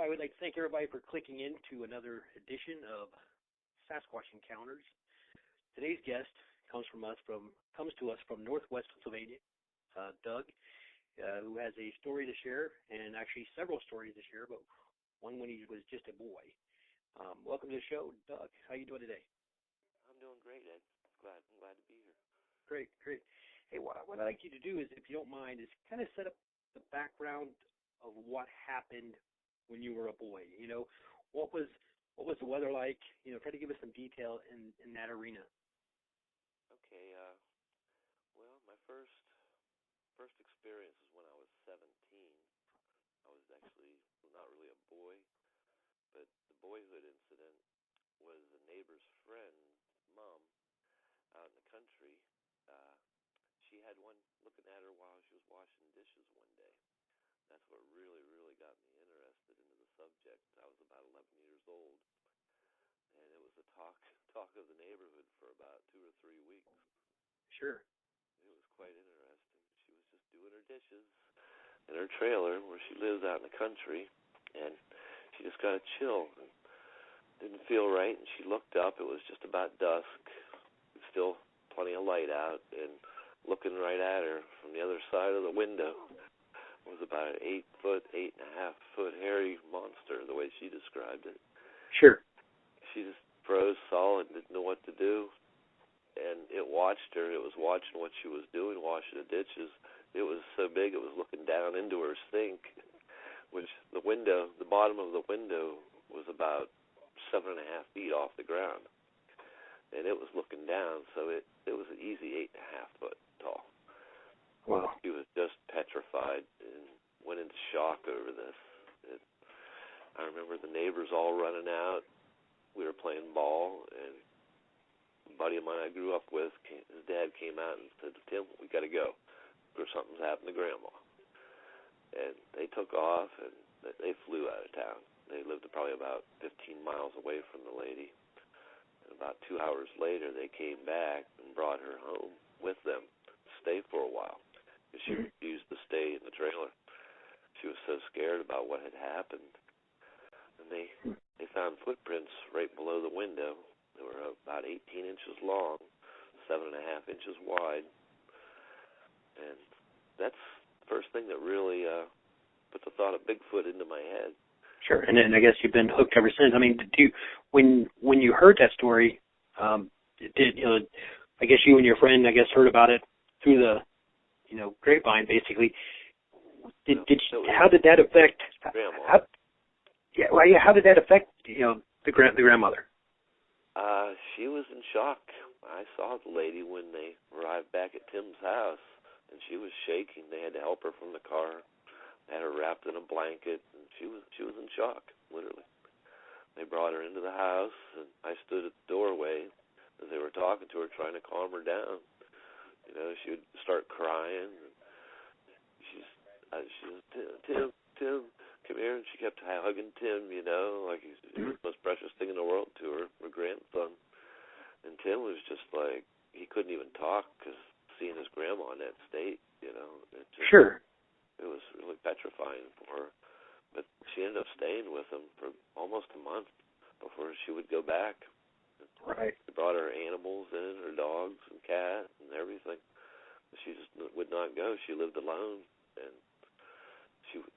I would like to thank everybody for clicking into another edition of Sasquatch Encounters. Today's guest comes to us from Northwest Pennsylvania, Doug, who has a story to share, and actually several stories to share, but one when he was just a boy. Welcome to the show, Doug. How you doing today? I'm doing great, Ed. I'm glad to be here. Great. Hey, what I'd like you to do is, if you don't mind, is kind of set up the background of what happened when you were a boy. You know, what was the weather like? You know, try to give us some detail in that arena. Okay. Well, my first experience was when I was 17. I was actually not really a boy, but the boyhood incident was a neighbor's friend's mom out in the country. She had one looking at her while she was washing dishes one day. That's what really, really got me interested into the subject. I was about 11 years old, and it was the talk of the neighborhood for about 2 or 3 weeks. Sure. It was quite interesting. She was just doing her dishes in her trailer where she lives out in the country, and she just got a chill and didn't feel right, and she looked up. It was just about dusk, still plenty of light out, and looking right at her from the other side of the window was about an 8.5 foot hairy monster, the way she described it. Sure. She just froze solid, didn't know what to do, and it watched her. It was watching what she was doing, washing the dishes. It was so big it was looking down into her sink, which the bottom of the window was about 7.5 feet off the ground, and it was looking down, so it was an easy 8.5 foot tall. Wow. She was just petrified and went into shock over this. I remember the neighbors all running out. We were playing ball, and a buddy of mine I grew up with, his dad came out and said, "Tim, we got to go, or something's happened to Grandma." And they took off, and they flew out of town. They lived probably about 15 miles away from the lady. And about 2 hours later, they came back and brought her home with them to stay for a while, because she refused to stay in the trailer. She was so scared about what had happened. And they found footprints right below the window. They were about 18 inches long, 7.5 inches wide. And that's the first thing that really put the thought of Bigfoot into my head. Sure, and then I guess you've been hooked ever since. I mean, when you heard that story, I guess you and your friend, heard about it through the, grapevine, basically. How did that affect? Grandma. How did that affect the grandmother? She was in shock. I saw the lady when they arrived back at Tim's house, and she was shaking. They had to help her from the car. They had her wrapped in a blanket, and she was in shock, literally. They brought her into the house, and I stood at the doorway as they were talking to her, trying to calm her down. She would start crying. She was, Tim, come here. And she kept hugging Tim, like he's the most precious thing in the world to her grandson. And Tim was just like, he couldn't even talk because seeing his grandma in that state, Sure. It was really petrifying for her. But she ended up staying with him for almost a month before she would go back. Right. They brought her animals in, her dogs and cat and everything. She just would not go. She lived alone, and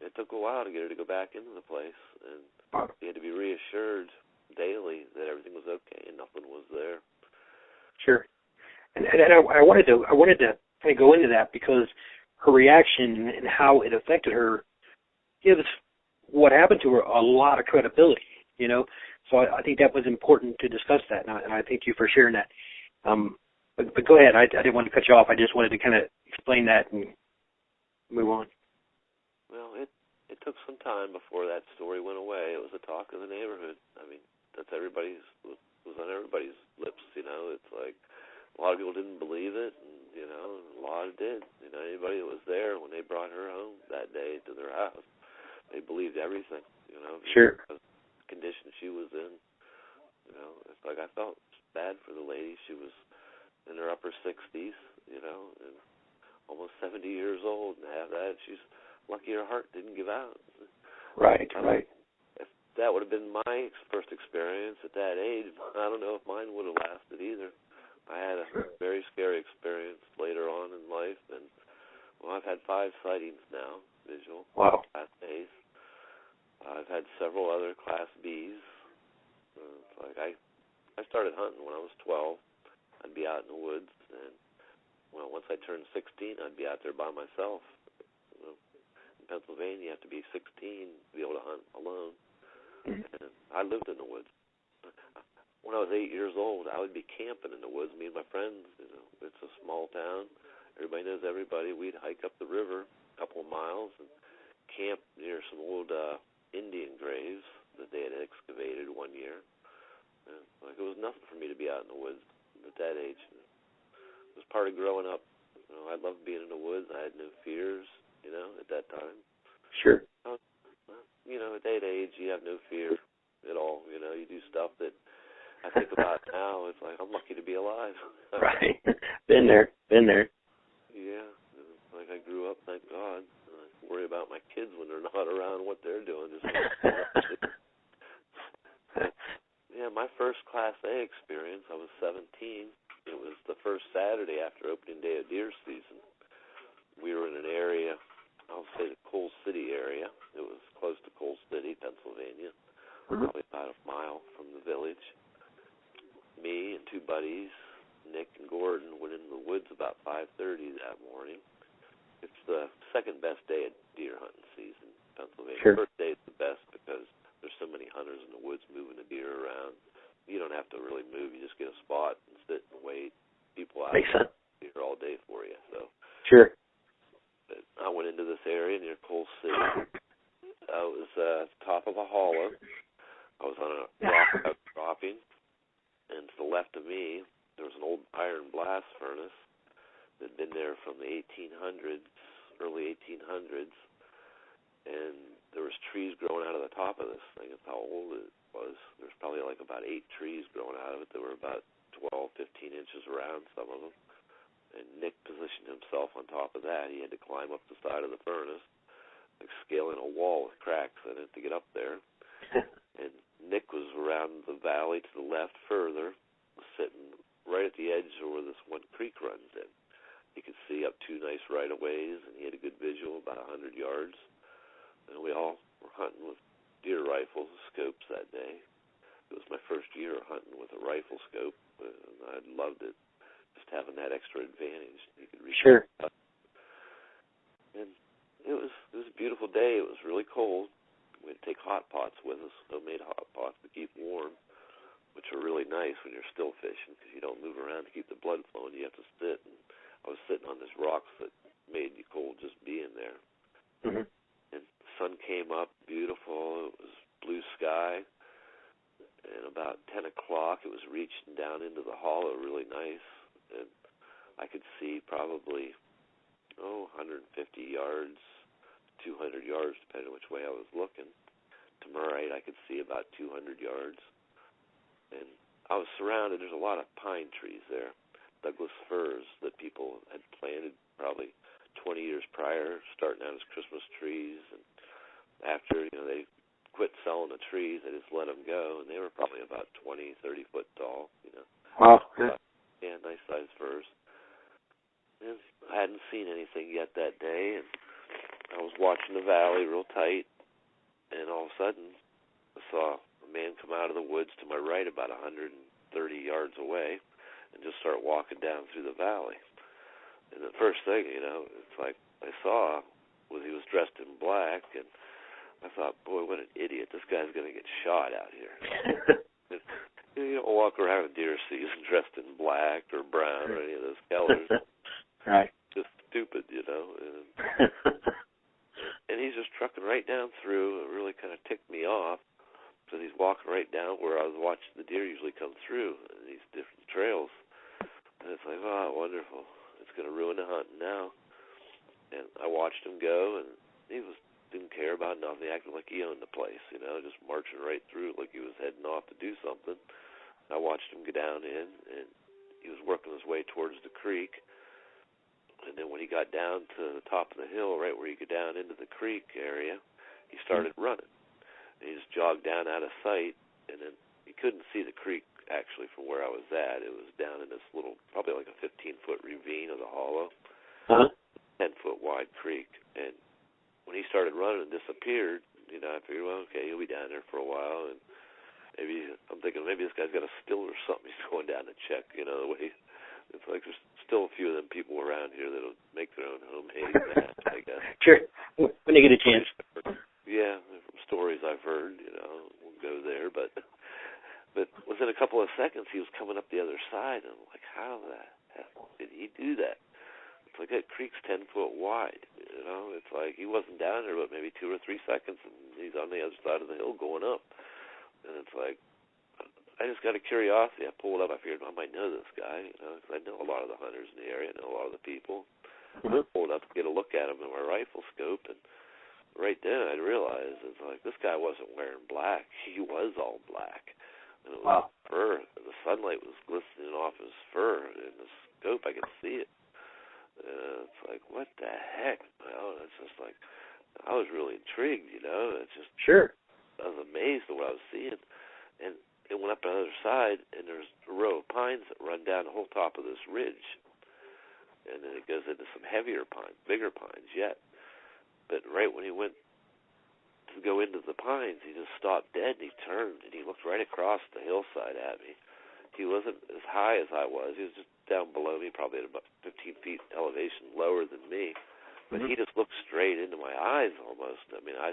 it took a while to get her to go back into the place, and she had to be reassured daily that everything was okay and nothing was there. Sure. And I wanted to kind of go into that because her reaction and how it affected her gives what happened to her a lot of credibility, So I think that was important to discuss that, and I thank you for sharing that. But go ahead. I didn't want to cut you off. I just wanted to kind of explain that and move on. Well, it took some time before that story went away. It was the talk of the neighborhood. I mean, was on everybody's lips. It's like a lot of people didn't believe it, and a lot did. Anybody that was there when they brought her home that day to their house, they believed everything. Sure. The condition she was in. It's like I felt bad for the lady. She was in her upper 60s, and almost 70 years old, and have that. She's lucky her heart didn't give out. Right. that would have been my first experience at that age. I don't know if mine would have lasted either. I had a very scary experience later on in life, and well, I've had 5 sightings now, visual. Wow. Class A's. I've had several other Class B's. Like I started hunting when I was 12. I'd be out in the woods, and well, once I turned 16, I'd be out there by myself. In Pennsylvania, you have to be 16 to be able to hunt alone. And I lived in the woods. When I was 8 years old, I would be camping in the woods, me and my friends. It's a small town. Everybody knows everybody. We'd hike up the river a couple of miles and camp near some old Indian graves that they had excavated one year. And, like, it was nothing for me to be out in the woods at that age. It was part of growing up. I loved being in the woods. I had no fears, at that time. Sure. At that age, you have no fear at all. You do stuff that I think about now. It's like, I'm lucky to be alive. Right. Been there. Yeah. Like, I grew up, thank God. I worry about my kids when they're not around, what they're doing. Yeah, my first Class A experience, I was 17. It was the first Saturday after opening day of deer season. We were in an area, I'll say the Coal City area. It was close to Coal City, Pennsylvania, probably about a mile from the village. Me and 2 buddies, Nick and Gordon, went into the woods about 5:30 that morning. It's the second best day of deer hunting season in Pennsylvania. Sure. The first day is the best because there's so many hunters in the woods moving the deer around. You don't have to really move. You just get a spot and sit and wait. People out Makes sense. here all day for you. So Sure. but I went into this area near Coal City. I was at the top of a hollow. I was on a rock outcropping, and to the left of me, there was an old iron blast furnace that had been there from the 1800s, early 1800s, and there was trees growing out of the top of this thing. That's how old it was. There was probably like about 8 trees growing out of it that were about 12, 15 inches around, some of them. And Nick positioned himself on top of that. He had to climb up the side of the furnace, like scaling a wall with cracks in it to get up there. And Nick was around the valley to the left further, sitting right at the edge where this one creek runs in. He could see up 2 nice right-of-ways, and he had a good visual, about 100 yards. And we all were hunting with deer rifles and scopes that day. It was my first year hunting with a rifle scope, and I loved it. Just having that extra advantage. You could reach Sure. out. And it was a beautiful day. It was really cold. We had to take hot pots with us, homemade hot pots to keep warm, which are really nice when you're still fishing because you don't move around to keep the blood flowing. You have to sit. And I was sitting on these rocks that made you cold just being there. Mm-hmm. And the sun came up, beautiful. It was blue sky. And about 10 o'clock, it was reaching down into the hollow, really nice. And I could see probably, 150 yards, 200 yards, depending on which way I was looking. To my right, I could see about 200 yards. And I was surrounded. There's a lot of pine trees there, Douglas firs that people had planted probably 20 years prior, starting out as Christmas trees. And after, they quit selling the trees, they just let them go. And they were probably about 20, 30 foot tall, Wow. Yeah, nice sized firs. And I hadn't seen anything yet that day, and I was watching the valley real tight, and all of a sudden I saw a man come out of the woods to my right about 130 yards away and just start walking down through the valley. And the first thing, it's like I saw was he was dressed in black, and I thought, boy, what an idiot. This guy's going to get shot out here. You don't walk around in deer season dressed in black or brown or any of those colors. Right. Just stupid, And he's just trucking right down through. It really kind of ticked me off because he's walking right down where I was watching the deer usually come through these different trails. And it's like, oh, wonderful. It's going to ruin the hunting now. And I watched him go, and he didn't care about nothing, acting like he owned the place, just marching right through like he was heading off to do something. I watched him go down in, and he was working his way towards the creek. And then when he got down to the top of the hill, right where you go down into the creek area, he started running. And he just jogged down out of sight, and then you couldn't see the creek actually from where I was at. It was down in this little, probably like a 15-foot ravine of the hollow, 10-foot wide creek. And when he started running and disappeared, you know, I figured, well, okay, he'll be down there for a while, and maybe I'm thinking maybe this guy's got a still or something. He's going down to check, you know, the way. It's like there's still a few of them people around here that'll make their own homemade mats, I guess. Sure, when they get a chance. Yeah, from stories I've heard, you know, we'll go there. But within a couple of seconds, he was coming up the other side, and I'm like, how the hell did he do that? It's like that creek's 10 foot wide, you know. It's like he wasn't down there but maybe 2 or 3 seconds, and he's on the other side of the hill going up. And it's like, I just got a curiosity. I pulled up. I figured I might know this guy, you know, because I know a lot of the hunters in the area. I know a lot of the people. I pulled up to get a look at him in my rifle scope, and right then I realized it's like this guy wasn't wearing black. He was all black, and it was fur. The sunlight was glistening off his fur. In the scope, I could see it. It's like, what the heck? Well, it's just like I was really intrigued, you know. It's just I was amazed at what I was seeing, and it went up the other side, and there's a row of pines that run down the whole top of this ridge. And then it goes into some heavier pines, bigger pines yet. But right when he went to go into the pines, he just stopped dead, and he turned, and he looked right across the hillside at me. He wasn't as high as I was. He was just down below me, probably at about 15 feet elevation lower than me. But he just looked straight into my eyes almost. I mean, I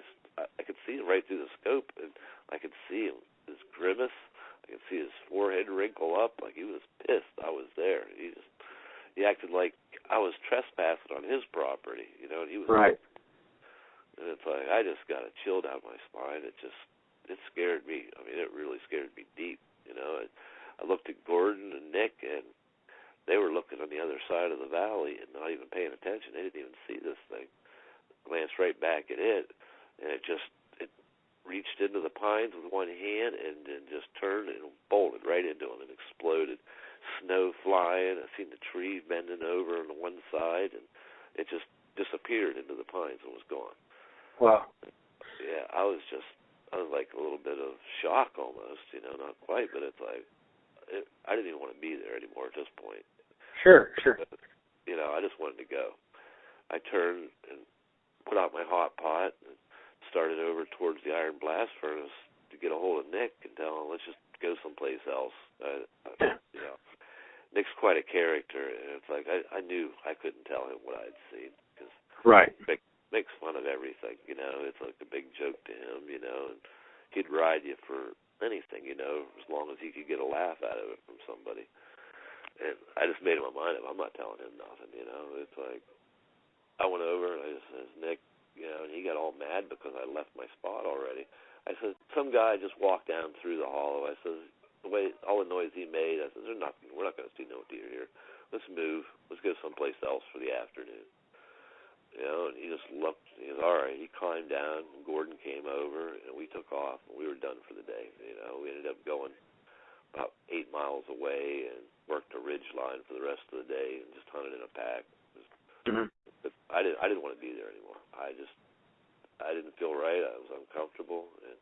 could see him right through the scope, and I could see him. His grimace, I could see his forehead wrinkle up like he was pissed I was there. He acted like I was trespassing on his property, you know, and he was right. And it's like I just got a chill down my spine. It scared me. I mean, it really scared me deep, you know. I looked at Gordon and Nick, and they were looking on the other side of the valley and not even paying attention. They didn't even see this thing. Glanced right back at it, and it reached into the pines with one hand and then just turned and bolted right into them and exploded. Snow flying. I seen the tree bending over on the one side, and it just disappeared into the pines and was gone. Wow. Yeah, I was like a little bit of shock almost, you know, not quite, but it's like I didn't even want to be there anymore at this point. Sure. But, you know, I just wanted to go. I turned and put out my hot pot and started over towards the iron blast furnace to get a hold of Nick and tell him, let's just go someplace else. You know, Nick's quite a character, and it's like I knew I couldn't tell him what I'd seen because Nick makes fun of everything. You know, it's like a big joke to him. You know, and he'd ride you for anything. You know, as long as he could get a laugh out of it from somebody. And I just made up my mind, I'm not telling him nothing. You know, it's like I went over and I just said, Nick. You know, and he got all mad because I left my spot already. I said, some guy just walked down through the hollow. I said, all the noise he made, I said, we're not going to see no deer here. Let's move. Let's go someplace else for the afternoon. You know, and he just looked. He was all right. He climbed down. And Gordon came over, and we took off. And we were done for the day. You know, we ended up going about 8 miles away and worked a ridge line for the rest of the day and just hunted in a pack. But I didn't want to be there anymore. I didn't feel right. I was uncomfortable, and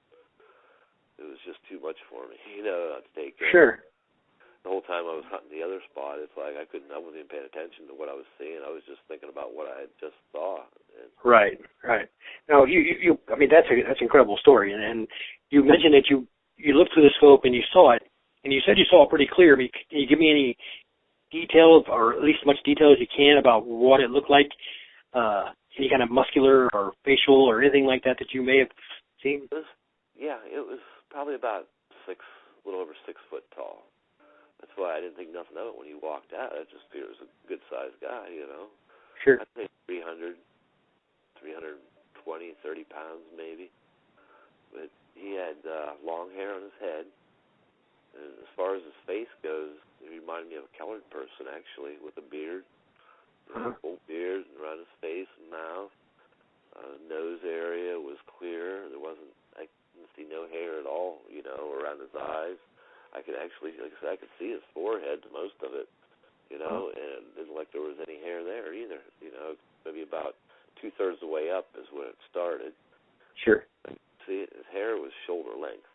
it was just too much for me, you know, not to take care. Sure. The whole time I was hunting the other spot, it's like I wasn't even paying attention to what I was seeing. I was just thinking about what I had just saw. And Right. Now, you I mean, that's an incredible story, and you mentioned that you looked through the scope and you saw it, and you said you saw it pretty clear. I mean, can you give me any detail, or at least as much detail as you can, about what it looked like? Any kind of muscular or facial or anything like that you may have seen? It was probably about a little over 6 foot tall. That's why I didn't think nothing of it when he walked out. I just figured it was a good-sized guy, you know. Sure. I'd say 320, 30 pounds maybe. But he had long hair on his head. And as far as his face goes, he reminded me of a colored person, actually, with a beard. Full beard around his face and mouth. Nose area was clear. I didn't see no hair at all, you know, around his eyes. I could actually, like I said, I could see his forehead, most of it, you know, and it didn't like there was any hair there either, you know. Maybe about 2/3 the way up is when it started. Sure. see it. His hair was shoulder length,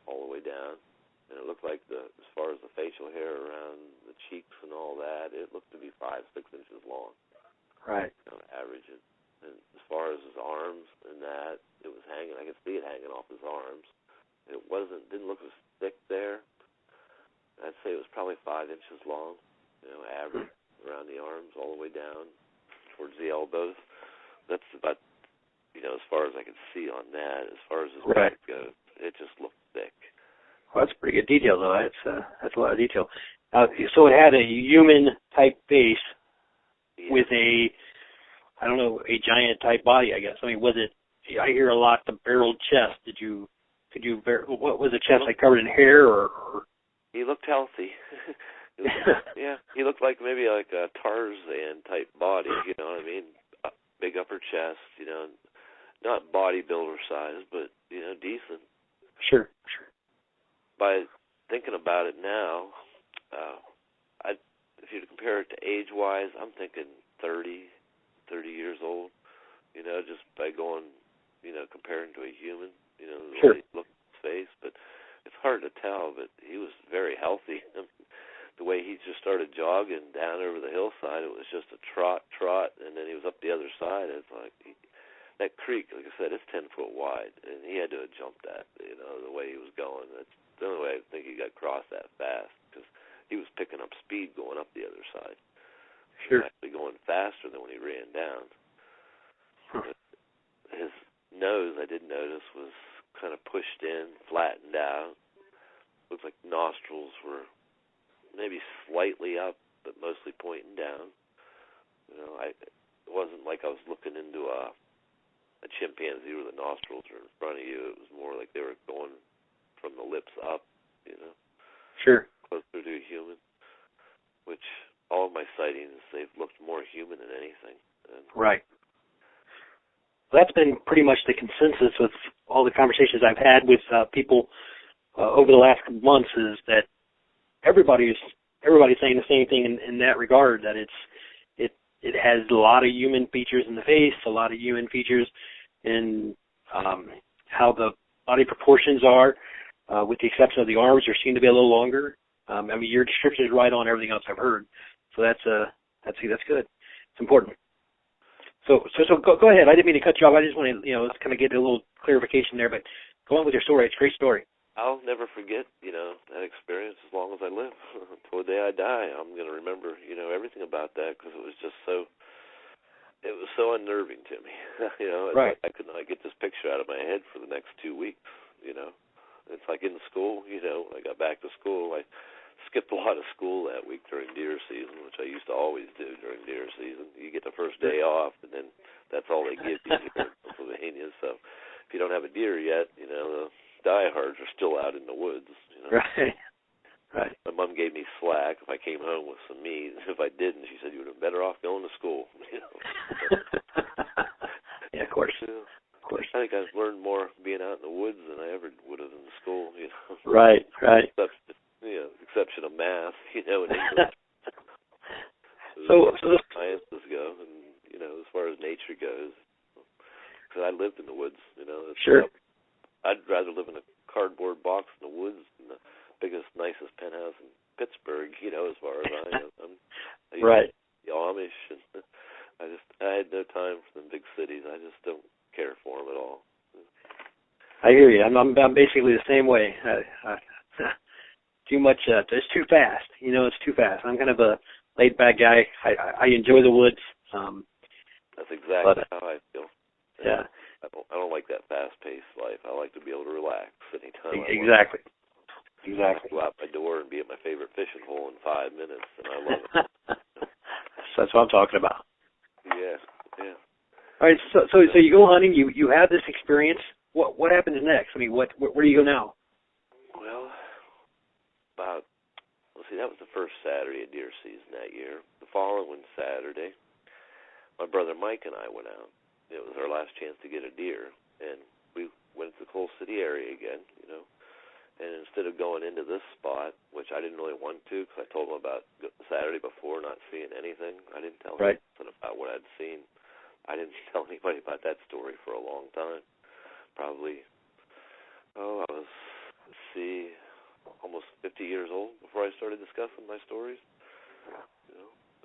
all the way down. And it looked like as far as the facial hair around the cheeks and all that, it looked to be 5-6 inches long. Right. Average it. And as far as his arms and that, it was hanging. I could see it hanging off his arms. It didn't look as thick there. I'd say it was probably 5 inches long, average around the arms all the way down towards the elbows. That's about, as far as I could see on that. As far as his back goes, it just looked thick. Well, that's pretty good detail, though. That's a lot of detail. So it had a human-type face with a giant type body, I guess. I mean, was it? I hear a lot the barreled chest. What was the chest like, covered in hair or? He looked healthy. He looked like maybe like a Tarzan type body. You know what I mean? Big upper chest. Not bodybuilder size, but decent. Sure. By thinking about it now, if you compare it to age-wise, I'm thinking 30 years old. Just by going, comparing to a human, the way he looked at his face. But it's hard to tell, but he was very healthy. The way he just started jogging down over the hillside, it was just a trot, and then he was up the other side. It's like that creek, like I said, it's 10 foot wide, and he had to have jumped that, the way he was going. That's the only way I think he got across that fast, because he was picking up speed going up the other side. Sure. He was actually going faster than when he ran down. But his nose, I did notice, was kind of pushed in, flattened out. Looked like nostrils were maybe slightly up, but mostly pointing down. It wasn't like I was looking into a chimpanzee where the nostrils are in front of you. It was more like they were going from the lips up, Sure. closer to a human, which all of my sightings, they've looked more human than anything. Right. Well, that's been pretty much the consensus with all the conversations I've had with people over the last months, is that everybody's saying the same thing in that regard, that it has a lot of human features in the face, a lot of human features in how the body proportions are, with the exception of the arms, there seem to be a little longer. I mean, your description is right on everything else I've heard, so that's good. It's important. So go ahead. I didn't mean to cut you off. I just want to let's kind of get a little clarification there, but go on with your story. It's a great story. I'll never forget, that experience as long as I live. Until the day I die, I'm going to remember, everything about that, because it was so unnerving to me. Right. I could not get this picture out of my head for the next 2 weeks, It's like in school, when I got back to school, I skipped a lot of school that week during deer season, which I used to always do during deer season. You get the first day off, and then that's all they give you here in Pennsylvania. So if you don't have a deer yet, the diehards are still out in the woods. Right. My mom gave me slack if I came home with some meat. If I didn't, she said, you would have been better off going to school. Yeah, of course. Of course. I think I've learned more being out in the woods than I ever would have in school. Right. Exception of math, and English. So sciences go, and as far as nature goes, because I lived in the woods. Sure. I'd rather live in a cardboard box in the woods than the biggest, nicest penthouse in Pittsburgh. As far as I'm right. The Amish, and I had no time for them big cities. I just don't care for them at all. I hear you. I'm basically the same way. Too much. It's too fast. It's too fast. I'm kind of a laid-back guy. I enjoy the woods. That's exactly how I feel. Yeah. I don't like that fast-paced life. I like to be able to relax anytime. Exactly. Go out my door and be at my favorite fishing hole in 5 minutes, and I love it. That's what I'm talking about. Yeah. All right. So you go hunting. You have this experience. What happens next? I mean, where do you go now? Well, that was the first Saturday of deer season that year. The following Saturday, my brother Mike and I went out. It was our last chance to get a deer, and we went to the Coal City area again, And instead of going into this spot, which I didn't really want to, because I told him about the Saturday before not seeing anything, I didn't tell him anything about what I'd seen. I didn't tell anybody about that story for a long time. probably, I was, let's see, almost 50 years old before I started discussing my stories.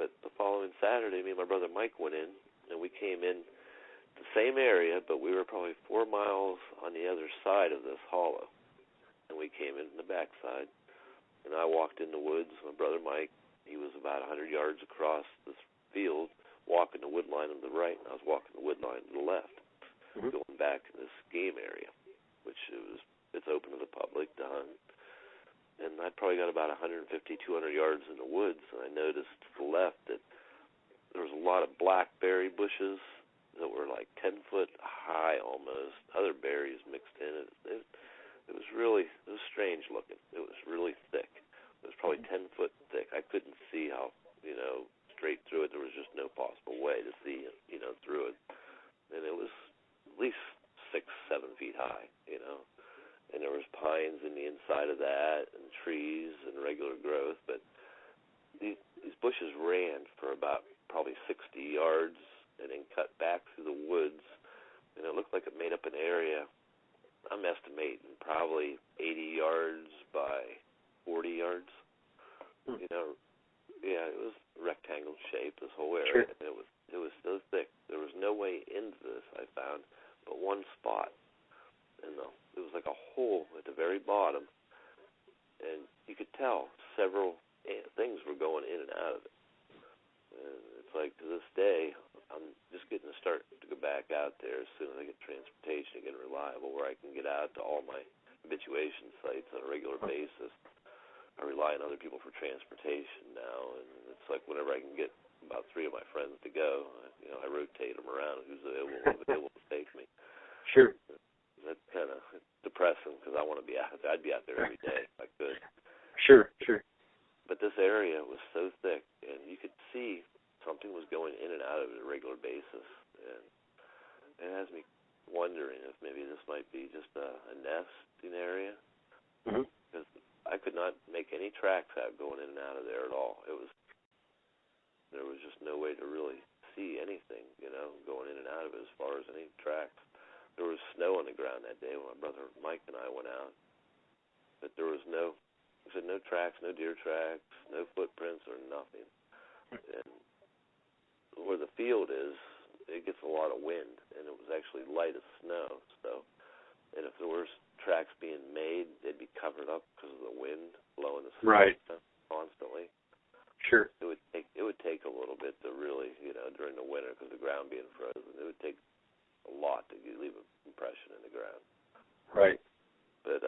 But the following Saturday, me and my brother Mike went in, and we came in the same area, but we were probably 4 miles on the other side of this hollow. And we came in the backside, and I walked in the woods. My brother Mike, he was about 100 yards across this field, walking the wood line on the right, and I was walking the wood line to the left, going back to this game area, which it's open to the public to hunt. And I probably got about 150, 200 yards in the woods, and I noticed to the left that there was a lot of blackberry bushes that were like 10 foot high almost, other berries mixed in. It was strange looking. It was really thick. It was probably 10 foot thick. I couldn't see how, straight through it. There was just no possible way to see, through it. And it was at least 6, 7 feet high, And there was pines in the inside of that, and trees and regular growth. But these bushes ran for about probably 60 yards and then cut back through the woods. And it looked like it made up an area, I'm estimating probably 80 yards by 40 yards. It was rectangle shape, this whole area. Sure. And it was so thick. There was no way into this, I found, but one spot. And it was like a hole at the very bottom, and you could tell several things were going in and out of it. And it's like, to this day, I'm just getting to start to go back out there as soon as I get transportation again reliable, where I can get out to all my habituation sites on a regular basis. I rely on other people for transportation now, and it's like whenever I can get about 3 of my friends to go, I rotate them around who's available to take me. Sure. That's kind of depressing because I want to be out there. I'd be out there every day if I could. Sure. But this area was so thick, and you could see something was going in and out of it on a regular basis. And it has me wondering if maybe this might be just a nesting area. Because I could not make any tracks out going in and out of there at all. There was just no way to really see anything, going in and out of it as far as any tracks. There was snow on the ground that day when my brother Mike and I went out, but there was no tracks, no deer tracks, no footprints or nothing. And where the field is, it gets a lot of wind, and it was actually light as snow. And if there were tracks being made, they'd be covered up because of the wind blowing the snow constantly. Sure. It would take a little bit to really, during the winter, because the ground being frozen, it would take a lot to leave an impression in the ground. Right. But,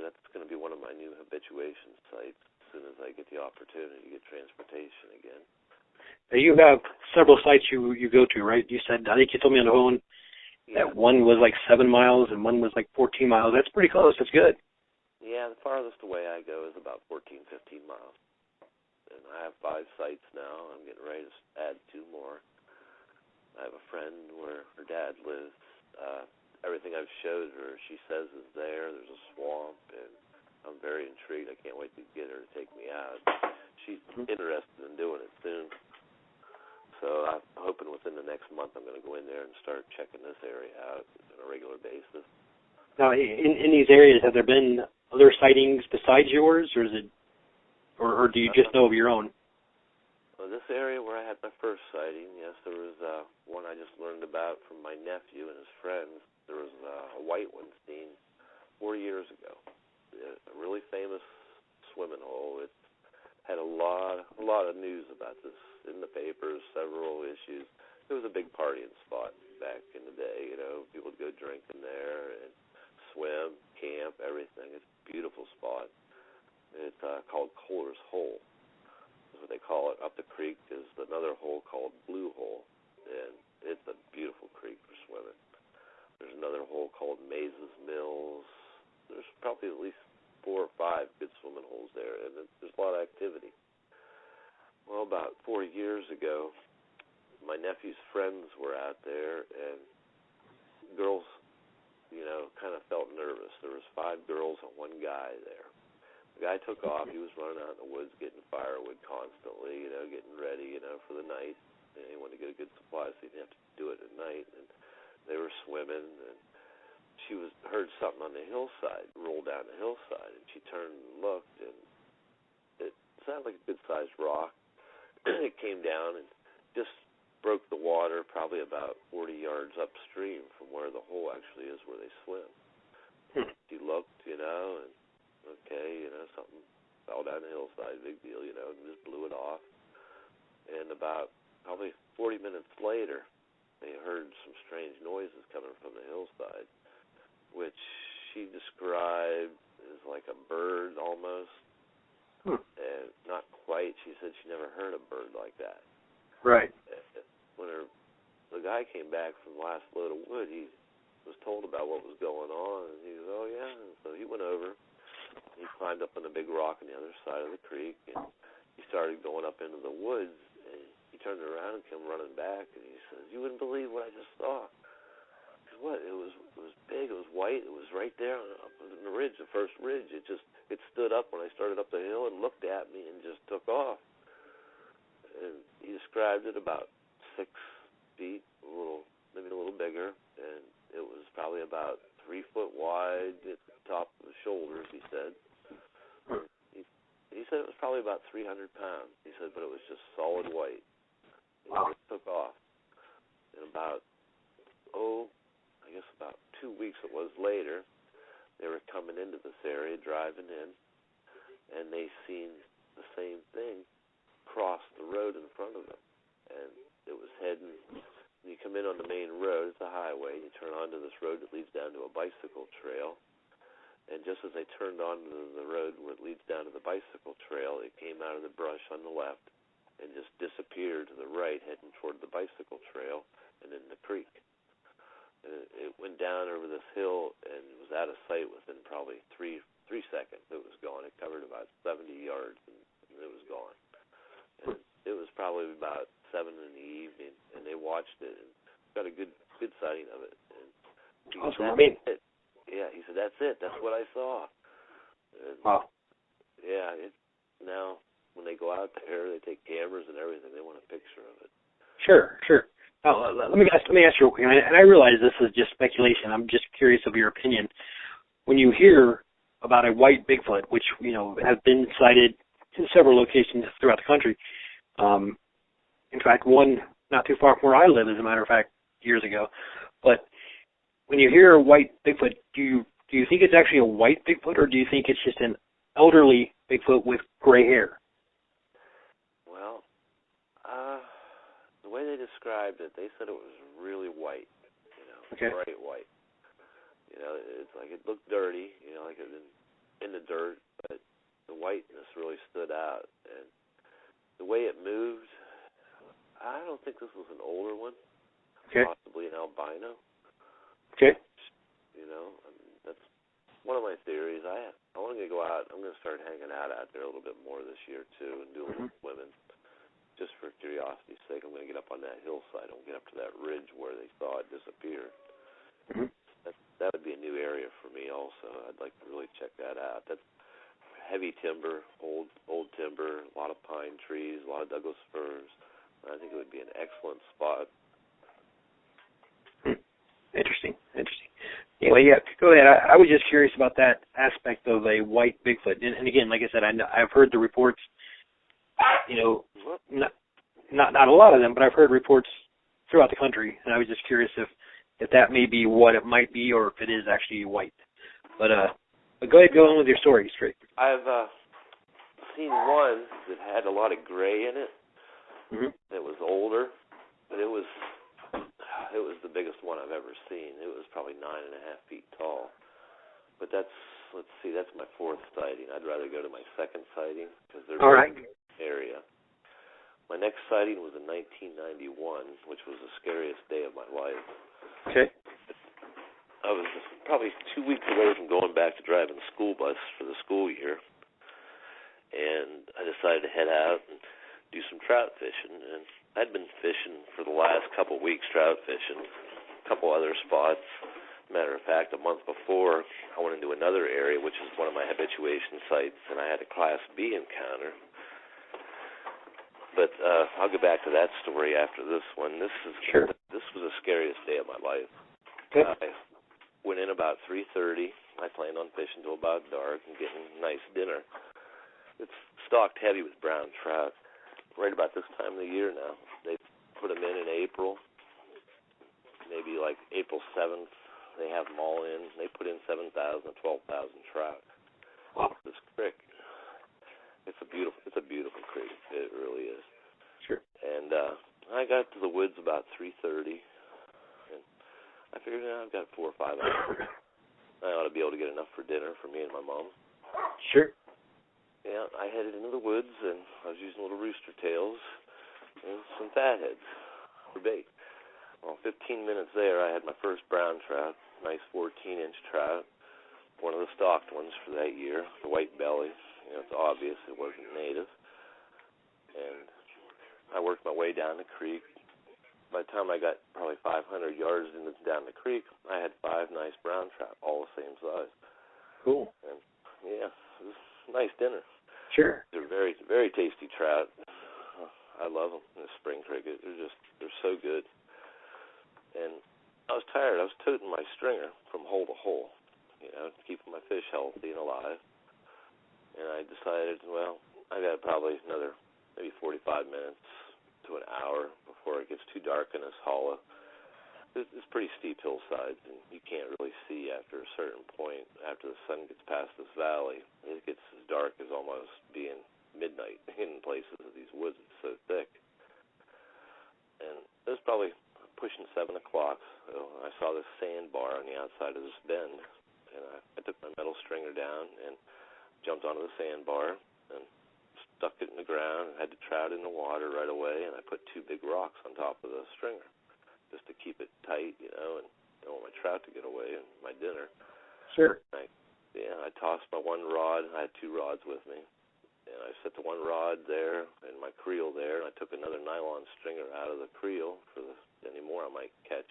that's going to be one of my new habituation sites as soon as I get the opportunity to get transportation again. Now you have several sites you go to, right? I think you told me on the phone that one was like 7 miles and one was like 14 miles. That's pretty close. That's good. Yeah, the farthest away I go is about 14, 15 miles. And I have 5 sites now. I'm getting ready to add 2 more. I have a friend where her dad lives. Everything I've showed her, she says is there. There's a swamp, and I'm very intrigued. I can't wait to get her to take me out. She's interested in doing it soon. So I'm hoping within the next month I'm going to go in there and start checking this area out on a regular basis. Now, in these areas, have there been other sightings besides yours, or is it, or do you just know of your own? Well, this area where I had my first sighting, yes, there was one I just learned about from my nephew and his friends. There was a white one seen 4 years ago. A really famous swimming hole. It had a lot of news about this in the papers, several issues. It was a big partying spot back in the day. People would go drinking there and swim, camp, everything. It's a beautiful spot. It's called Kohler's Hole. What they call it. Up the creek is another hole called Blue Hole, and it's a beautiful creek for swimming. There's another hole called Maze's Mills. There's probably at least 4 or 5 good swimming holes there, and there's a lot of activity. Well, about 4 years ago, my nephew's friends were out there, and girls, kind of felt nervous. There was 5 girls and 1 guy there. The guy took off. He was running out in the woods getting firewood constantly, getting ready, for the night. And he wanted to get a good supply so he didn't have to do it at night. And they were swimming, and she heard something on the hillside, roll down the hillside, and she turned and looked, and it sounded like a good-sized rock. It came down and just broke the water probably about 40 yards upstream from where the hole actually is where they swim. She looked, and okay, something fell down the hillside, big deal, and just blew it off. And about probably 40 minutes later, they heard some strange noises coming from the hillside, which she described as like a bird almost. And not quite. She said she never heard a bird like that. Right. When the guy came back from the last load of wood, he was told about what was going on, and he goes, oh, yeah. And so he went over, and he climbed up on the big rock on the other side of the creek, and he started going up into the woods, and he turned around and came running back, and he says, you wouldn't believe what I just saw. I said, what? It was big, it was white, it was right there up on the ridge, the first ridge. It stood up when I started up the hill and looked at me and just took off. And he described it about 6 feet, maybe a little bigger, and it was probably about 3 foot wide at the top of the shoulders, he said. He said it was probably about 300 pounds. He said, but it was just solid white. And it took off. And about 2 weeks it was later, they were coming into this area, driving in, and they seen the same thing cross the road in front of them. And it was heading, you come in on the main road, it's a highway, you turn onto this road that leads down to a bicycle trail. And just as they turned onto the road where it leads down to the bicycle trail, it came out of the brush on the left and just disappeared to the right, heading toward the bicycle trail and in the creek. And it went down over this hill and was out of sight within probably three seconds. It was gone. It covered about 70 yards, and it was gone. And it was probably about 7 in the evening, and they watched it and got a good sighting of it. And awesome. Yeah, he said, that's it. That's what I saw. And wow. Yeah, now when they go out there, they take cameras and everything. They want a picture of it. Sure. Now, let me ask you real quick, and I realize this is just speculation. I'm just curious of your opinion. When you hear about a white Bigfoot, which has been sighted in several locations throughout the country, in fact, one not too far from where I live, as a matter of fact, years ago. But when you hear a white Bigfoot, do you think it's actually a white Bigfoot, or do you think it's just an elderly Bigfoot with gray hair? Well, the way they described it, they said it was really white, okay. Bright white. It's like it looked dirty, like it was in the dirt, but the whiteness really stood out. And the way it moved, I don't think this was an older one, okay. Possibly an albino. Okay. That's one of my theories. I want to go out. I'm going to start hanging out there a little bit more this year, too, and do a little swimming. Just for curiosity's sake, I'm going to get up on that hillside. I'm going to get up to that ridge where they saw it disappear. Mm-hmm. That would be a new area for me also. I'd like to really check that out. That's heavy timber, old timber, a lot of pine trees, a lot of Douglas firs. I think it would be an excellent spot. Interesting. Anyway, yeah, go ahead. I was just curious about that aspect of a white Bigfoot. And again, like I said, I've heard the reports, not a lot of them, but I've heard reports throughout the country, and I was just curious if that may be what it might be or if it is actually white. But go ahead, go on with your story straight. I've seen one that had a lot of gray in it. Mm-hmm. It was older, but it was the biggest one I've ever seen. It was probably 9.5 feet tall. But that's my 4th sighting. I'd rather go to my 2nd sighting because there's all right. Area. My next sighting was in 1991, which was the scariest day of my life. Okay. I was probably 2 weeks away from going back to driving the school bus for the school year, and I decided to head out and do some trout fishing. And I'd been fishing for the last couple of weeks, trout fishing, a couple other spots. Matter of fact, a month before, I went into another area, which is one of my habituation sites, and I had a Class B encounter. But I'll get back to that story after this one. This was the scariest day of my life. Okay. went in about 3:30. I planned on fishing till about dark and getting a nice dinner. It's stocked heavy with brown trout. Right about this time of the year now. They put them in April, maybe like April 7th. They have them all in. They put in 7,000 to 12,000 trout. Wow. This creek. It's a beautiful creek. It really is. Sure. And I got to the woods about 3:30, and I figured I've got 4 or 5 hours. I ought to be able to get enough for dinner for me and my mom. Sure. Yeah, I headed into the woods, and I was using little rooster tails and some fatheads for bait. Well, 15 minutes there, I had my first brown trout, nice 14-inch trout, one of the stocked ones for that year, the white belly. You know, it's obvious it wasn't native. And I worked my way down the creek. By the time I got probably 500 yards down the creek, I had 5 nice brown trout, all the same size. Cool. And, yeah, it was a nice dinner. Sure. They're very, very tasty trout. I love them in the spring creek. They're so good. And I was tired. I was toting my stringer from hole to hole, keeping my fish healthy and alive. And I decided, well, I got probably another maybe 45 minutes to an hour before it gets too dark in this hollow. It's pretty steep hillsides, and you can't really see after a certain point. After the sun gets past this valley, it gets as dark as almost being midnight in places of these woods. It's so thick. And it was probably pushing 7 o'clock. So I saw this sandbar on the outside of this bend, and I took my metal stringer down and jumped onto the sandbar and stuck it in the ground and had the trout in the water right away, and I put 2 big rocks on top of the stringer just to keep it tight, and I don't want my trout to get away and my dinner. Sure. I tossed my one rod. I had 2 rods with me, and I set the one rod there and my creel there, and I took another nylon stringer out of the creel for any more I might catch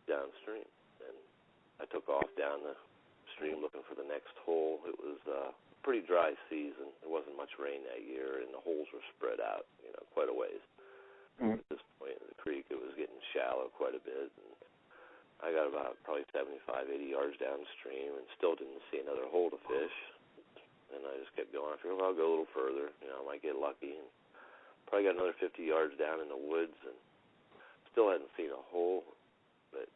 downstream. And I took off down the stream looking for the next hole. It was a pretty dry season. There wasn't much rain that year, and the holes were spread out, quite a ways. Mm-hmm. At this point in the creek, it was getting shallow quite a bit. And I got about probably 75, 80 yards downstream and still didn't see another hole to fish. And I just kept going. I figured, well, I'll go a little further. I might get lucky. And probably got another 50 yards down in the woods and still hadn't seen a hole. But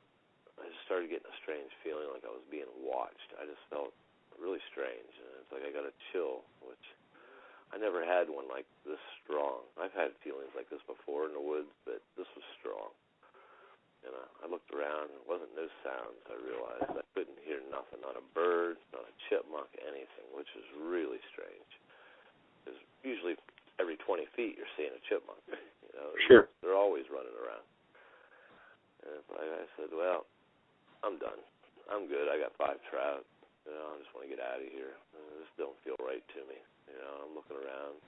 I just started getting a strange feeling like I was being watched. I just felt really strange. And it's like I got a chill, which I never had one like this strong. I've had feelings like this before in the woods, but this was strong. And I looked around, and there wasn't no sounds, I realized. I couldn't hear nothing, not a bird, not a chipmunk, anything, which is really strange. Because usually every 20 feet you're seeing a chipmunk. Sure. They're always running around. And I said, well, I'm done. I'm good. I got 5 trout. I just want to get out of here. This don't feel right to me. I'm looking around.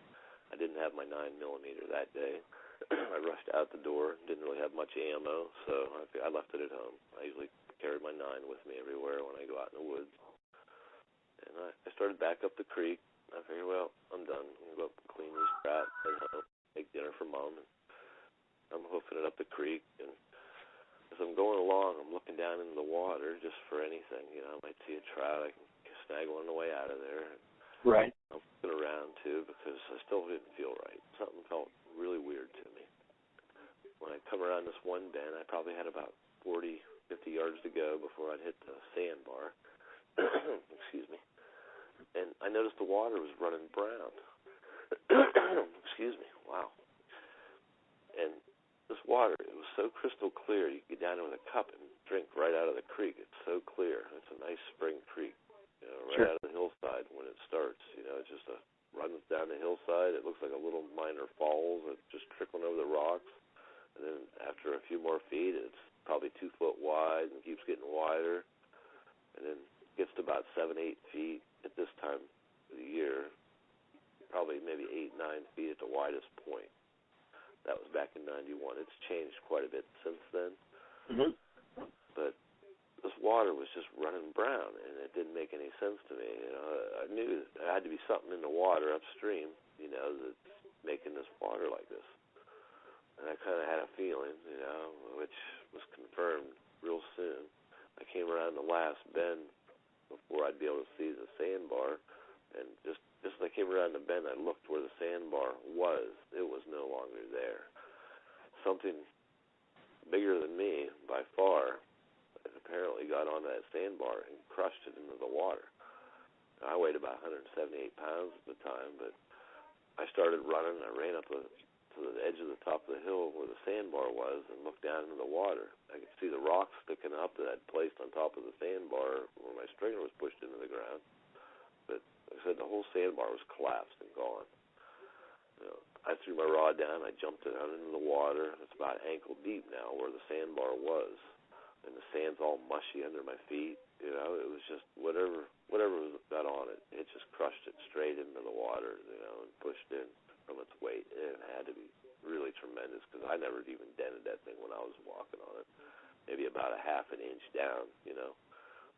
I didn't have my 9mm that day. I rushed out the door. Didn't really have much ammo, so I left it at home. I usually carried my 9 with me everywhere when I go out in the woods. And I started back up the creek. I figured, well, I'm done. I'm going to go up and clean these trout, head home, make dinner for Mom. And I'm hoofing it up the creek, and as I'm going along, I'm looking down into the water just for anything. I might see a trout. I can snag one on the way out of there. Right. I'm looking around, too, because I still didn't feel right. Something felt really weird to me. When I come around this one bend, I probably had about 40, 50 yards to go before I'd hit the sandbar. Excuse me. And I noticed the water was running brown. Excuse me. Wow. And this water, it was so crystal clear. You could get down there with a cup and drink right out of the creek. It's so clear. It's a nice spring creek, right Sure. out of the hillside when it starts. It's just runs down the hillside. It looks like a little minor falls. It's just trickling over the rocks. And then after a few more feet, it's probably 2 foot wide and keeps getting wider. And then gets to about 7, 8 feet at this time of the year. Probably maybe 8, 9 feet at the widest point. That was back in 91. It's changed quite a bit since then. Mm-hmm. But this water was just running brown, and it didn't make any sense to me. I knew there had to be something in the water upstream, that's making this water like this. And I kind of had a feeling, which was confirmed real soon. I came around the last bend before I'd be able to see the sandbar, and just as I came around the bend, I looked where the sandbar was. It was no longer there. Something bigger than me by far apparently got on that sandbar and crushed it into the water. I weighed about 178 pounds at the time, but I started running. I ran up to the edge of the top of the hill where the sandbar was and looked down into the water. I could see the rocks sticking up that I'd placed on top of the sandbar where my stringer was pushed into the ground. But like I said, the whole sandbar was collapsed and gone. I threw my rod down. I jumped it out into the water. It's about ankle deep now where the sandbar was. And the sand's all mushy under my feet. It was just whatever got on it. It just crushed it straight into the water, and pushed in from its weight. It had to be really tremendous because I never even dented that thing when I was walking on it. Maybe about a half an inch down, And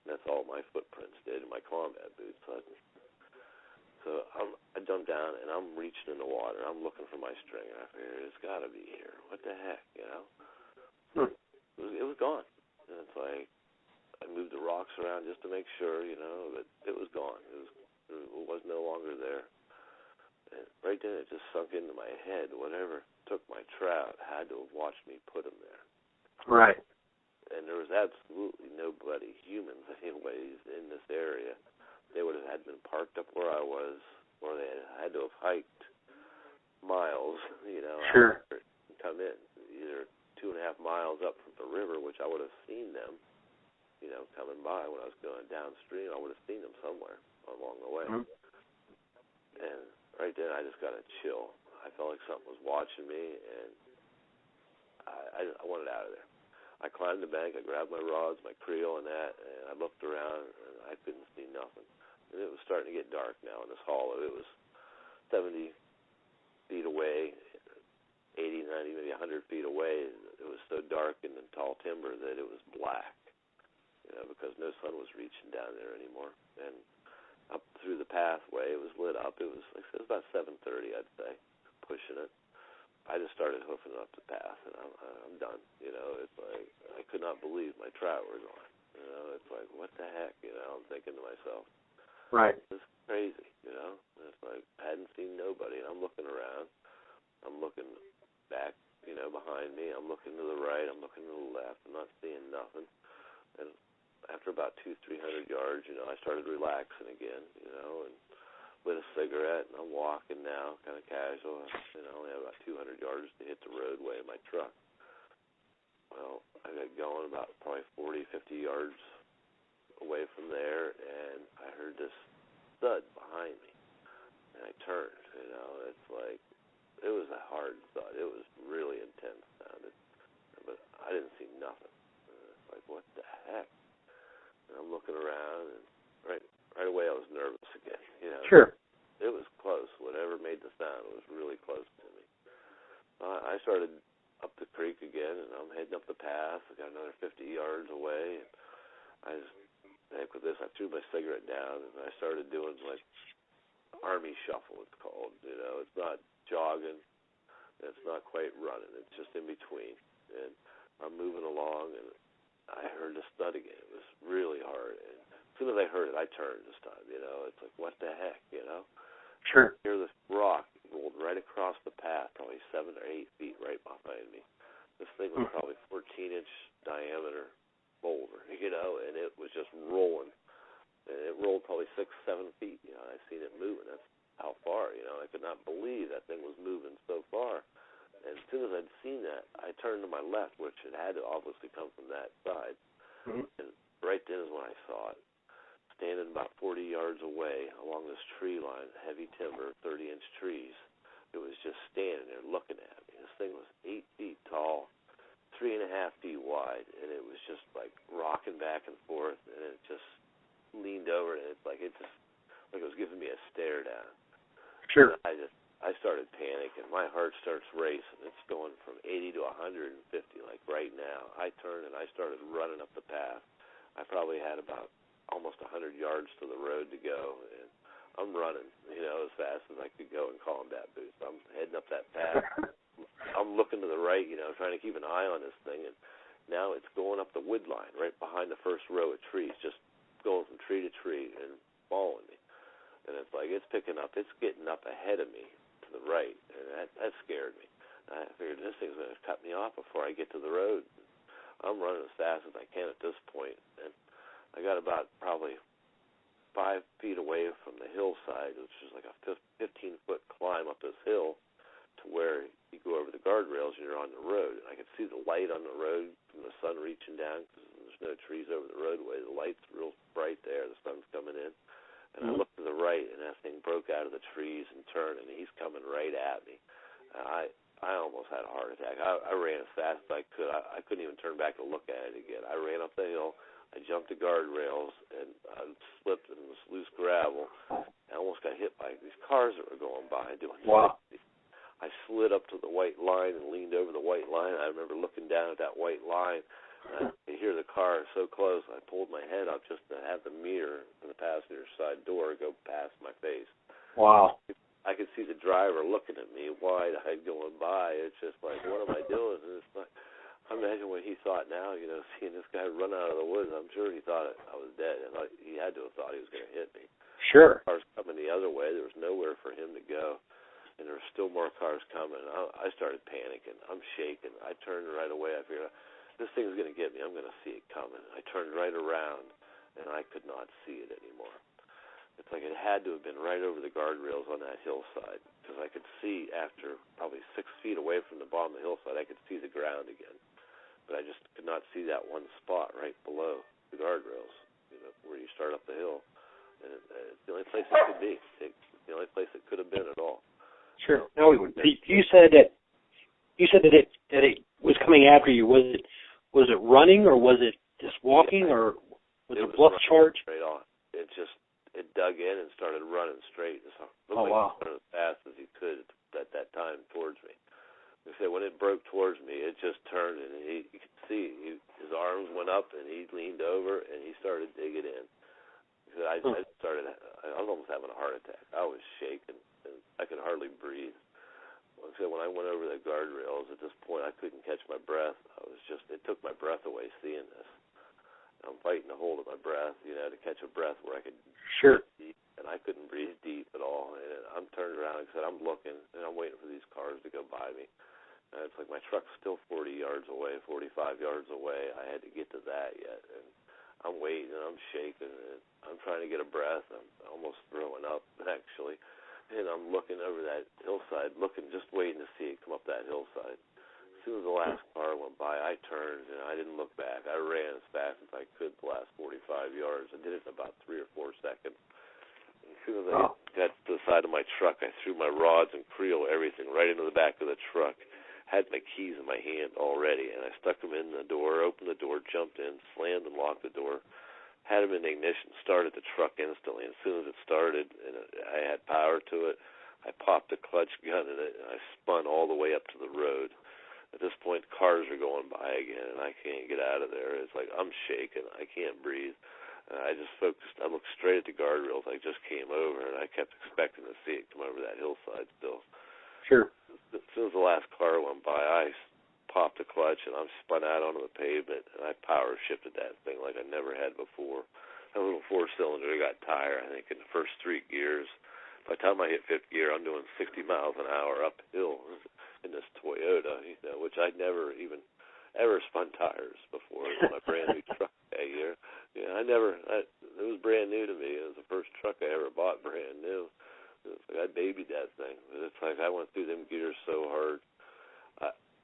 that's all my footprints did in my combat boots. So I jumped down and I'm reaching in the water. I'm looking for my stringer. I figured it's got to be here. What the heck, It was gone. And it's like I moved the rocks around just to make sure, that it was gone. It was no longer there. And right then it just sunk into my head. Whatever took my trout had to have watched me put him there. Right. And there was absolutely nobody, humans anyways, in this area. They would have had been parked up where I was, or they had to have hiked miles, Sure. and come in, either 2.5 miles up from the river, which I would have seen them, coming by when I was going downstream. I would have seen them somewhere along the way. Mm-hmm. And right then I just got a chill. I felt like something was watching me, and I wanted out of there. I climbed the bank, I grabbed my rods, my creel and that, and I looked around, and I couldn't see nothing. And it was starting to get dark now in this hollow. It was 70 feet away, 80, 90, maybe 100 feet away. It was so dark in the tall timber that it was black, because no sun was reaching down there anymore. And up through the pathway, it was lit up. It was, like I said, it was about 7:30, I'd say, pushing it. I just started hoofing up the path, and I'm done. It's like I could not believe my trout were gone. It's like, what the heck? I'm thinking to myself, right? This is crazy. It's like I hadn't seen nobody, and I'm looking around. I'm looking back, behind me. I'm looking to the right. I'm looking to the left. I'm not seeing nothing. And after about 200-300 yards, I started relaxing again, and lit a cigarette, and I'm walking now, kind of casual. I only have about 200 yards to hit the roadway in my truck. Well, I got going about probably 40, 50 yards away from there, and I heard this thud behind me. And I turned, it's like, it was a hard thud. It was really intense sounded, but I didn't see nothing. It's like, what the heck? And I'm looking around, and right away I was nervous again. Sure. It was close. Whatever made the sound was really close to me. I started up the creek again, and I'm heading up the path. I got another 50 yards away, and I just, heck with this, I threw my cigarette down, and I started doing like army shuffle, it's called. It's not jogging, it's not quite running. It's just in between. And I'm moving along, and I heard this thud again. It was really hard, and as soon as I heard it, I turned this time. It's like, what the heck, Sure. Here, this rock rolled right across the path, probably 7 or 8 feet right behind me. This thing was probably 14-inch diameter boulder, and it was just rolling. And it rolled probably 6, 7 feet. I seen it moving. That's how far. I could not believe that thing was moving so far. And as soon as I'd seen that, I turned to my left, which it had to obviously come from that side. Mm-hmm. And right then is when I saw it. Standing about 40 yards away along this tree line, heavy timber, 30-inch trees. It was just standing there looking at me. This thing was 8 feet tall, 3.5 feet wide, and it was just like rocking back and forth, and it just leaned over, and it's like it was giving me a stare down. Sure. And I started panicking. My heart starts racing. It's going from 80 to 150 like right now. I turned and I started running up the path. I probably had about almost 100 yards to the road to go, and I'm running, as fast as I could go in combat boots. I'm heading up that path. I'm looking to the right, trying to keep an eye on this thing, and now it's going up the wood line right behind the first row of trees, just going from tree to tree and following me. And it's like it's picking up, it's getting up ahead of me to the right, and that scared me. I figured this thing's going to cut me off before I get to the road. I'm running as fast as I can at this point, and I got about probably 5 feet away from the hillside, which is like a 15-foot climb up this hill to where you go over the guardrails and you're on the road. And I could see the light on the road from the sun reaching down because there's no trees over the roadway. The light's real bright there. The sun's coming in. And I looked to the right, and that thing broke out of the trees and turned, and he's coming right at me. I almost had a heart attack. I ran as fast as I could. I couldn't even turn back to look at it again. I ran up the hill. I jumped the guardrails, and I slipped in this loose gravel. I almost got hit by these cars that were going by doing 60. I slid up to the white line and leaned over the white line. I remember looking down at that white line. I could hear the car so close. I pulled my head up just to have the mirror in the passenger side door go past my face. Wow. I could see the driver looking at me, wide-eyed, going by. It's just like, what am I doing? And it's like, I imagine what he thought now, seeing this guy run out of the woods. I'm sure he thought I was dead, and he had to have thought he was going to hit me. Sure. Cars coming the other way. There was nowhere for him to go, and there were still more cars coming. I started panicking. I'm shaking. I turned right away. I figured, this thing's going to get me. I'm going to see it coming. I turned right around, and I could not see it anymore. It's like it had to have been right over the guardrails on that hillside, because I could see after probably 6 feet away from the bottom of the hillside, I could see the ground again. But I just could not see that one spot right below the guardrails, where you start up the hill. And it's the only place it could be. It's the only place it could have been at all. Sure. No, you said that it was coming after you. Was it running, or was it just walking, or was it a bluff charge? Straight on. It dug in and started running straight. It looked wow. He was running as fast as he could at that time towards me. Like I said, when it broke towards me, it just turned, and you could see his arms went up, and he leaned over, and he started digging in. I was almost having a heart attack. I was shaking, and I could hardly breathe. Like I said, when I went over the guardrails, at this point, I couldn't catch my breath. It took my breath away seeing this. I'm fighting to hold of my breath, to catch a breath where I could breathe deep, and I couldn't breathe deep at all. And I'm turned around, like I said, I'm looking, and I'm waiting for these cars to go by me. And it's like my truck's still 40 yards away, 45 yards away. I had to get to that yet, and I'm waiting, and I'm shaking, and I'm trying to get a breath. I'm almost throwing up, actually. And I'm looking over that hillside, just waiting to see it come up that hillside. As soon as the last car went by, I turned, and I didn't look back. I ran as fast as I could the last 45 yards. I did it in about 3 or 4 seconds. And as soon as I got to the side of my truck, I threw my rods and creel, everything, right into the back of the truck. Had my keys in my hand already, and I stuck them in the door, opened the door, jumped in, slammed and locked the door, had them in the ignition, started the truck instantly. And as soon as it started, and I had power to it, I popped the clutch gun in it, and I spun all the way up to the road. At this point, cars are going by again, and I can't get out of there. It's like I'm shaking. I can't breathe. I just focused. I looked straight at the guardrails. I just came over, and I kept expecting to see it come over that hillside still. Sure. As soon as the last car went by, I popped the clutch, and I spun out onto the pavement, and I power shifted that thing like I never had before. That little 4-cylinder got tire, I think, in the first 3 gears. By the time I hit 5th gear, I'm doing 60 miles an hour uphill in this Toyota, which I'd never even ever spun tires before. It was my brand new truck that year. It was brand new to me. It was the first truck I ever bought brand new. It's like I babied that thing. It's like I went through them gears so hard.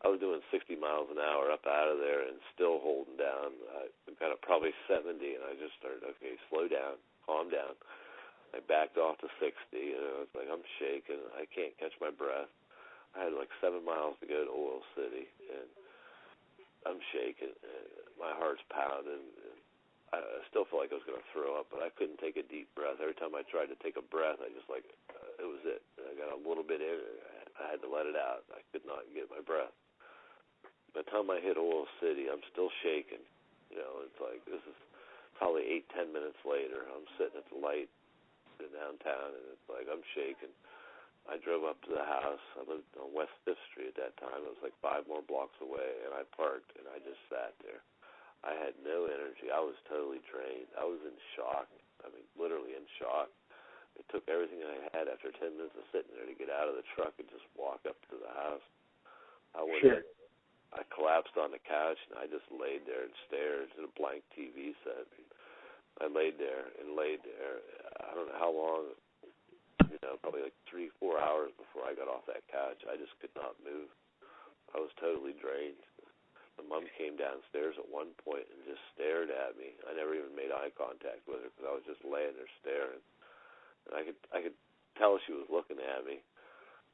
I was doing 60 miles an hour up out of there and still holding down. I got up probably 70, and I just started, okay, slow down, calm down. I backed off to 60, and it's like I'm shaking. I can't catch my breath. I had like 7 miles to go to Oil City, and I'm shaking. And my heart's pounding. And I still felt like I was going to throw up, but I couldn't take a deep breath. Every time I tried to take a breath, I just it was it. I got a little bit in, I had to let it out. I could not get my breath. By the time I hit Oil City, I'm still shaking. It's like this is probably 8-10 minutes later. I'm sitting at the light in downtown, and it's like I'm shaking. I drove up to the house. I lived on West 5th Street at that time. It was like 5 more blocks away, and I parked, and I just sat there. I had no energy. I was totally drained. I was in shock. I mean, literally in shock. It took everything I had after 10 minutes of sitting there to get out of the truck and just walk up to the house. I went in. I collapsed on the couch, and I just laid there and stared at a blank TV set. I laid there and laid there. I don't know how long, probably like 3-4 hours before I got off that couch. I just could not move. I was totally drained. My mom came downstairs at one point and just stared at me. I never even made eye contact with her because I was just laying there staring. And I could tell she was looking at me.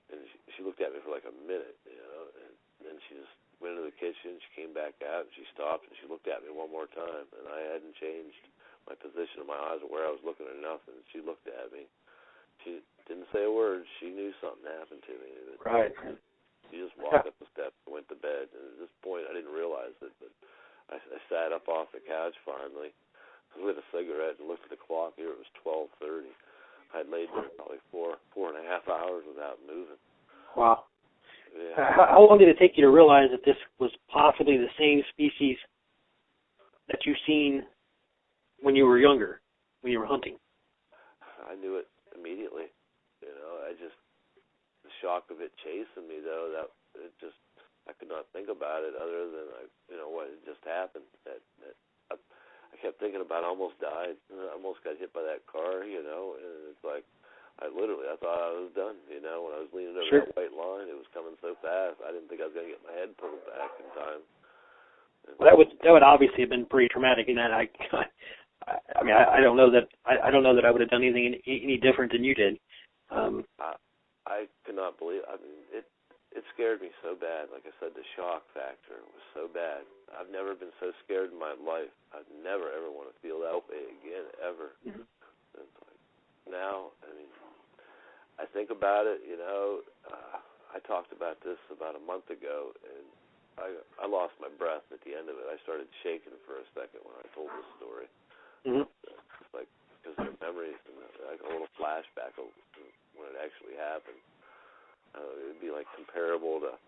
And she looked at me for like a minute, and then she just went into the kitchen. She came back out, and she stopped, and she looked at me one more time. And I hadn't changed my position of my eyes or where I was looking or nothing. She looked at me. She didn't say a word. She knew something happened to me. Right. She just walked up the steps and went to bed. And at this point, I didn't realize it, but I sat up off the couch finally, lit a cigarette, and looked at the clock. Here it was 12:30. I had laid there probably 4.5 hours without moving. Wow. Yeah. How long did it take you to realize that this was possibly the same species that you've seen when you were younger, when you were hunting? I knew it immediately. The shock of it chasing me, though, I could not think about it other than, what had just happened. I kept thinking about I almost died. I almost got hit by that car, and it's like, I thought I was done, when I was leaning over that white line, it was coming so fast, I didn't think I was going to get my head pulled back in time. Well, that would obviously have been pretty traumatic, and that I don't know that I would have done anything any different than you did. I could not believe. It scared me so bad. Like I said, the shock factor was so bad. I've never been so scared in my life. I'd never ever want to feel that way again, ever. Mm-hmm. Now, I think about it. I talked about this about a month ago, and I lost my breath at the end of it. I started shaking for a second when I told this story. Mm-hmm. It's like, because of the memories and like a little flashback of when it actually happened. It would be like comparable to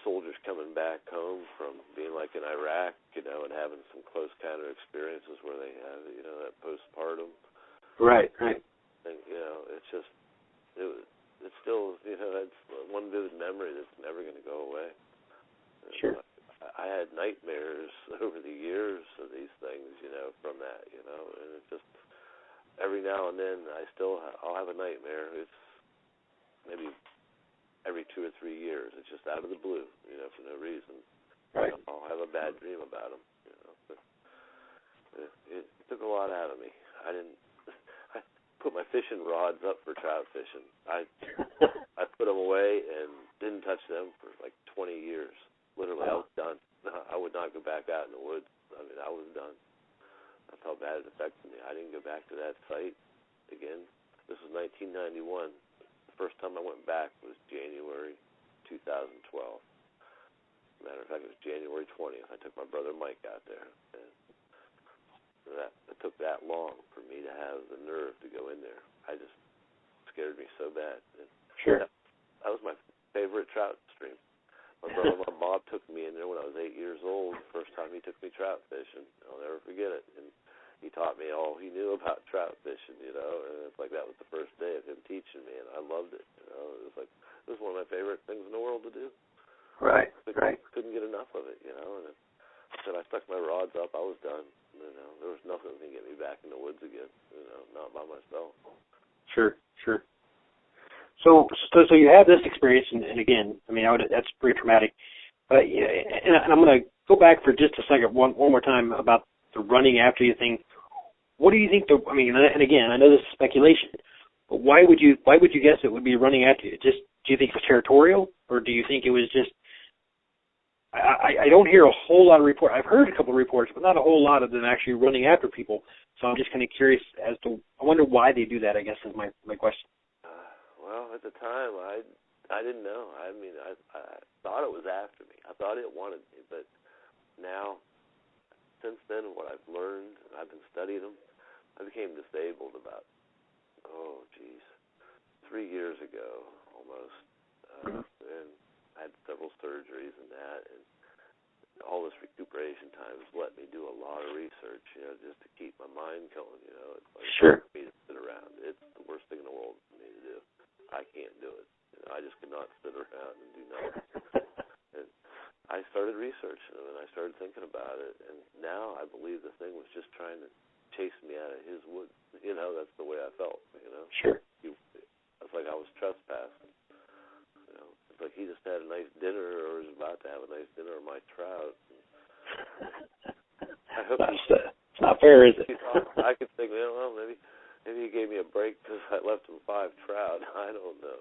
soldiers coming back home from being like in Iraq, and having some close counter experiences where they have, that postpartum. Right. And, it's still, it's one vivid memory that's never going to go away. Sure. I had nightmares over the years of these things, from that, and it's just every now and then I'll have a nightmare. It's maybe every 2 or 3 years. It's just out of the blue, for no reason. Right. I'll have a bad dream about them, But it took a lot out of me. I put my fishing rods up for trout fishing. I put them away and didn't touch them for like 20 years. Literally, I was done. I would not go back out in the woods. I was done. That's how bad it affected me. I didn't go back to that site again. This was 1991. The first time I went back was January 2012. Matter of fact, it was January 20th. I took my brother Mike out there. And it took that long for me to have the nerve to go in there. It scared me so bad. And sure. That was my favorite trout stream. My brother, Bob, took me in there when I was 8 years old. The first time he took me trout fishing, I'll never forget it. And he taught me all he knew about trout fishing, and it's like that was the first day of him teaching me, and I loved it. It was one of my favorite things in the world to do. Right. Couldn't get enough of it, And I stuck my rods up. I was done. There was nothing that can get me back in the woods again. Not by myself. Sure. So you have this experience, and again, that's pretty traumatic. And I'm going to go back for just a second, one more time about the running after you thing. What do you think? And again, I know this is speculation, but why would you guess it would be running after you? Just do you think it was territorial, or do you think it was just? I don't hear a whole lot of reports. I've heard a couple of reports, but not a whole lot of them actually running after people. So I'm just kind of curious as to. I wonder why they do that. I guess is my question. Well, at the time, I didn't know. I thought it was after me. I thought it wanted me, but now, since then, what I've learned, and I've been studying them, I became disabled about, 3 years ago. almost. And I had several surgeries and that, and all this recuperation time has let me do a lot of research, just to keep my mind going, It's like Sure. for me to sit around. It's the worst thing in the world for me to do. I can't do it. I just cannot sit around and do nothing. And I started researching them, and I started thinking about it, and now I believe the thing was just trying to chase me out of his woods. That's the way I felt, Sure. It's like I was trespassing. It's like he just had a nice dinner or was about to have a nice dinner of my trout. I hope it's not fair, is it? I could think, well, maybe he gave me a break because I left him 5 trout. I don't know.